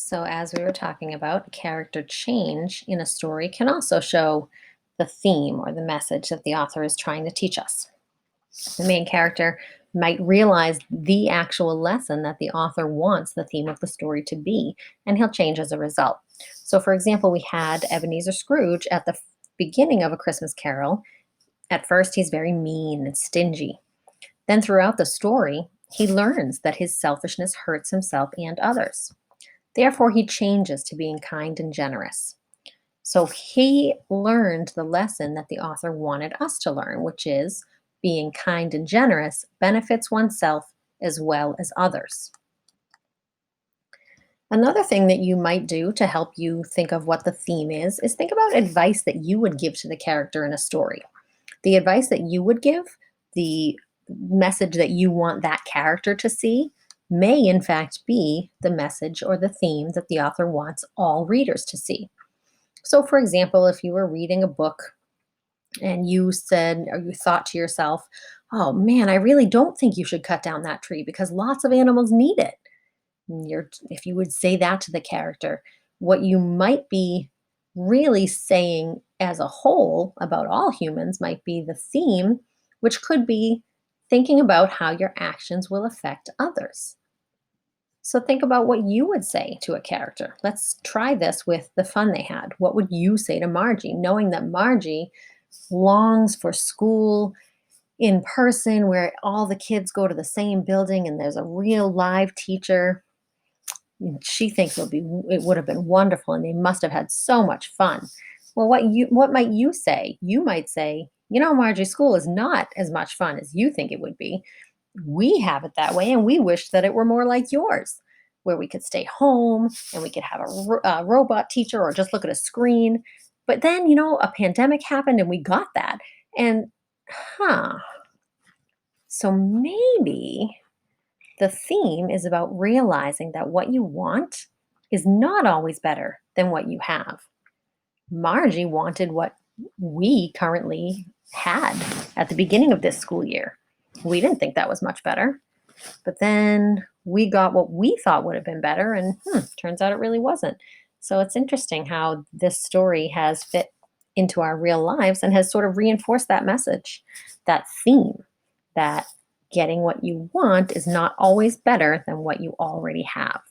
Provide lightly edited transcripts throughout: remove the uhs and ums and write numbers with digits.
So, as we were talking about, character change in a story can also show the theme or the message that the author is trying to teach us. The main character might realize the actual lesson that the author wants the theme of the story to be, and he'll change as a result. So, for example, we had Ebenezer Scrooge at the beginning of A Christmas Carol. At first, he's very mean and stingy. Then, throughout the story, he learns that his selfishness hurts himself and others. Therefore, he changes to being kind and generous. So he learned the lesson that the author wanted us to learn, which is being kind and generous benefits oneself as well as others. Another thing that you might do to help you think of what the theme is think about advice that you would give to the character in a story. The advice that you would give, the message that you want that character to see, may in fact be the message or the theme that the author wants all readers to see. So, for example, if you were reading a book and you said or you thought to yourself, oh man, I really don't think you should cut down that tree because lots of animals need it. If you would say that to the character, what you might be really saying as a whole about all humans might be the theme, which could be thinking about how your actions will affect others. So think about what you would say to a character. Let's try this with the fun they had. What would you say to Margie, knowing that Margie longs for school in person where all the kids go to the same building and there's a real live teacher? She thinks it would have been wonderful and they must have had so much fun. Well, what might you say? You might say, Margie, school is not as much fun as you think it would be. We have it that way and we wish that it were more like yours, where we could stay home and we could have a robot teacher or just look at a screen. But then, a pandemic happened and we got that. And huh, so maybe the theme is about realizing that what you want is not always better than what you have. Margie wanted what we currently had at the beginning of this school year. We didn't think that was much better. But then we got what we thought would have been better, and turns out it really wasn't. So it's interesting how this story has fit into our real lives and has sort of reinforced that message, that theme, that getting what you want is not always better than what you already have.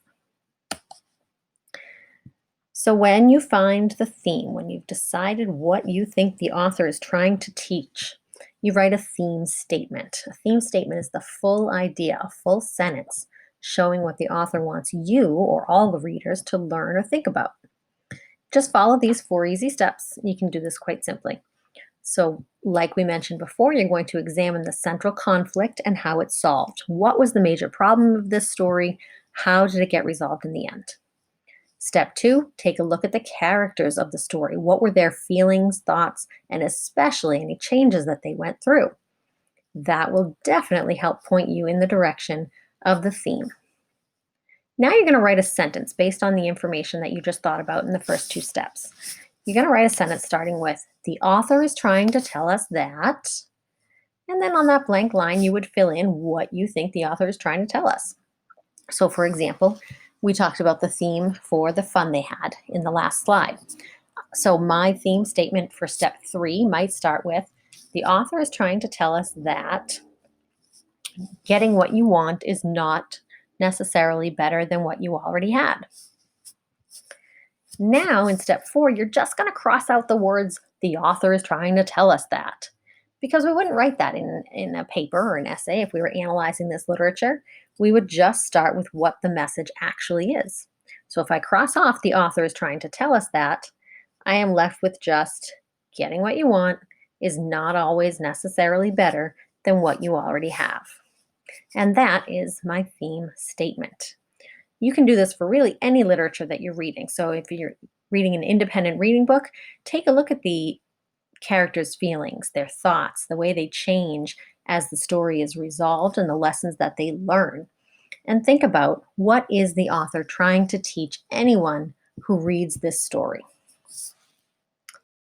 So when you find the theme, when you've decided what you think the author is trying to teach, you write a theme statement. A theme statement is the full idea, a full sentence showing what the author wants you or all the readers to learn or think about. Just follow these 4 easy steps. You can do this quite simply. So, like we mentioned before, you're going to examine the central conflict and how it's solved. What was the major problem of this story? How did it get resolved in the end? Step 2, take a look at the characters of the story. What were their feelings, thoughts, and especially any changes that they went through? That will definitely help point you in the direction of the theme. Now you're going to write a sentence based on the information that you just thought about in the first 2 steps. You're going to write a sentence starting with, the author is trying to tell us that, and then on that blank line, you would fill in what you think the author is trying to tell us. So, for example, we talked about the theme for the fun they had in the last slide. So my theme statement for step 3 might start with, the author is trying to tell us that getting what you want is not necessarily better than what you already had. Now in step 4, you're just going to cross out the words, the author is trying to tell us that. Because we wouldn't write that in a paper or an essay if we were analyzing this literature. We would just start with what the message actually is. So if I cross off the author is trying to tell us that, I am left with just getting what you want is not always necessarily better than what you already have. And that is my theme statement. You can do this for really any literature that you're reading. So if you're reading an independent reading book, take a look at the characters' feelings, their thoughts, the way they change as the story is resolved and the lessons that they learn. And think about, what is the author trying to teach anyone who reads this story?